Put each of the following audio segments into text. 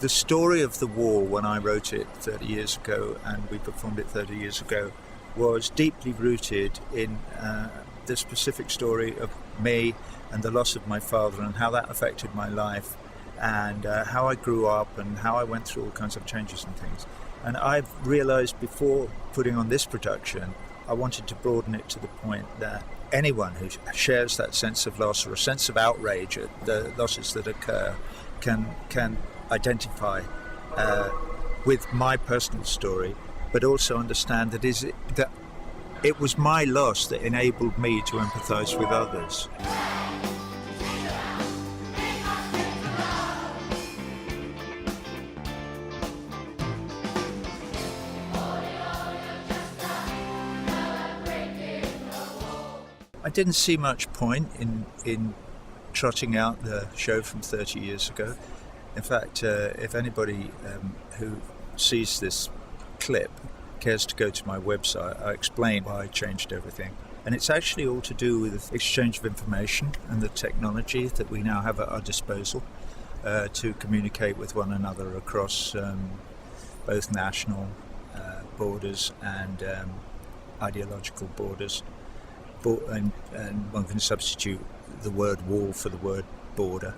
The story of the war, when I wrote it 30 years ago and we performed it 30 years ago, was deeply rooted in the specific story of me and the loss of my father and how that affected my life and how I grew up and how I went through all kinds of changes and things. And I've realized before putting on this production, I wanted to broaden it to the point that anyone who shares that sense of loss or a sense of outrage at the losses that occur can identify with my personal story, but also understand that it was my loss that enabled me to empathise with others. I didn't see much point in trotting out the show from 30 years ago. In fact, if anybody who sees this clip cares to go to my website, I explain why I changed everything. And it's actually all to do with exchange of information and the technology that we now have at our disposal to communicate with one another across both national borders and ideological borders. And one can substitute the word wall for the word border.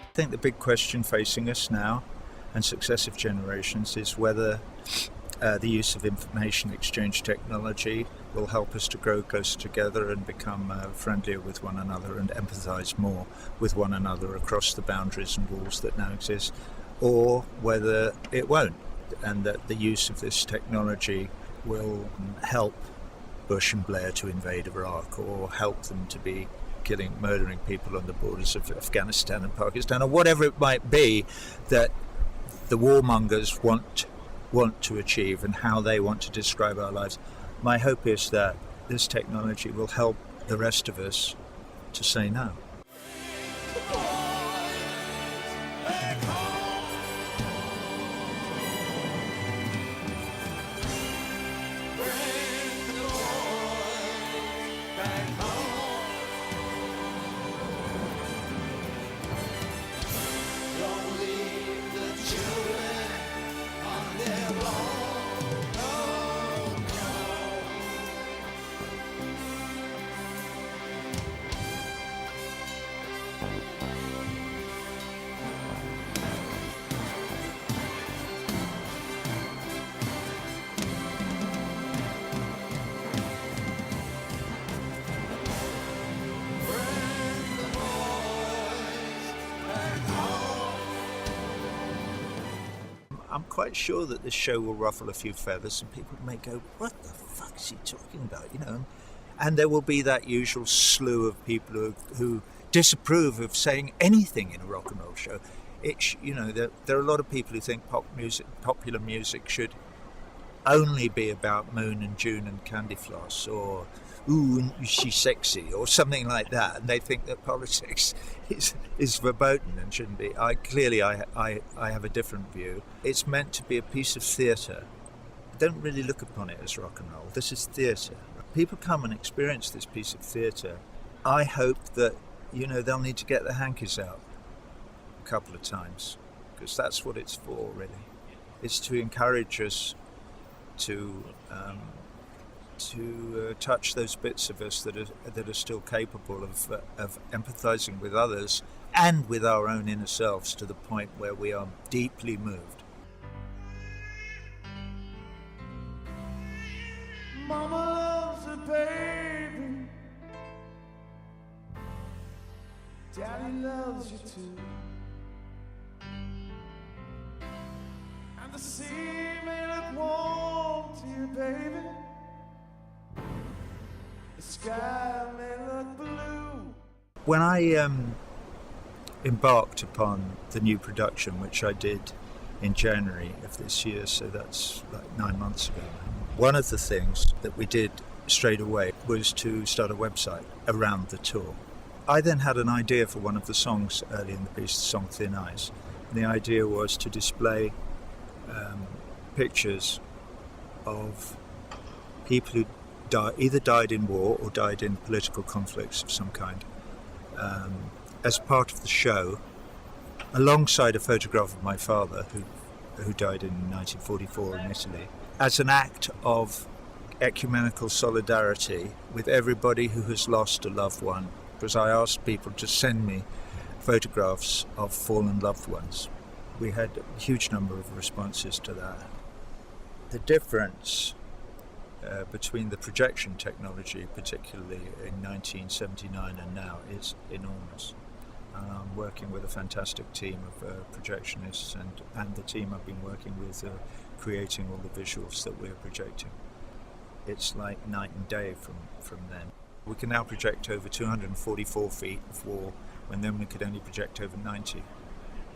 I think the big question facing us now and successive generations is whether the use of information exchange technology will help us to grow closer together and become friendlier with one another and empathise more with one another across the boundaries and walls that now exist, or whether it won't, and that the use of this technology will help Bush and Blair to invade Iraq, or help them to be murdering people on the borders of Afghanistan and Pakistan, or whatever it might be that the warmongers want to achieve and how they want to describe our lives. My hope is that this technology will help the rest of us to say no. I'm quite sure that this show will ruffle a few feathers and people may go, what the fuck is he talking about, and there will be that usual slew of people who disapprove of saying anything in a rock and roll show. There are a lot of people who think popular music should only be about Moon and June and Candy Floss, or ooh, she's sexy, or something like that, and they think that politics is verboten and shouldn't be. I have a different view. It's meant to be a piece of theatre. Don't really look upon it as rock and roll. This is theatre. People come and experience this piece of theatre. I hope that they'll need to get their hankies out a couple of times, because that's what it's for, really. It's to encourage us to touch those bits of us that are still capable of empathizing with others and with our own inner selves to the point where we are deeply moved. Mama loves her baby, Daddy loves you too, and the sea may look warm to you, baby, the sky may look blue. When I embarked upon the new production, which I did in January of this year, so that's like 9 months ago, one of the things that we did straight away was to start a website around the tour. I then had an idea for one of the songs early in the piece, the song Thin Ice. And the idea was to display pictures of people who either died in war or died in political conflicts of some kind. As part of the show, alongside a photograph of my father, who died in 1944 in Italy, as an act of ecumenical solidarity with everybody who has lost a loved one, because I asked people to send me photographs of fallen loved ones. We had a huge number of responses to that. The difference between the projection technology, particularly in 1979 and now, is enormous. And I'm working with a fantastic team of projectionists, and the team I've been working with are creating all the visuals that we're projecting. It's like night and day from then. We can now project over 244 feet of wall, when then we could only project over 90.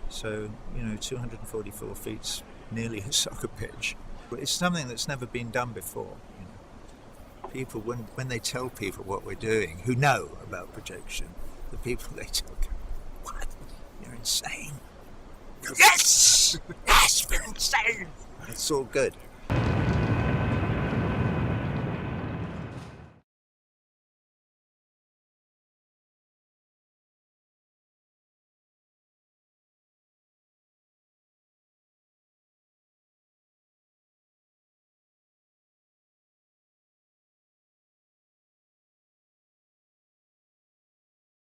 So, 244 feet's nearly a soccer pitch. It's something that's never been done before. People, when they tell people what we're doing, who know about projection, the people they tell go, "What? You're insane." Yes! Yes, we're insane! It's all good.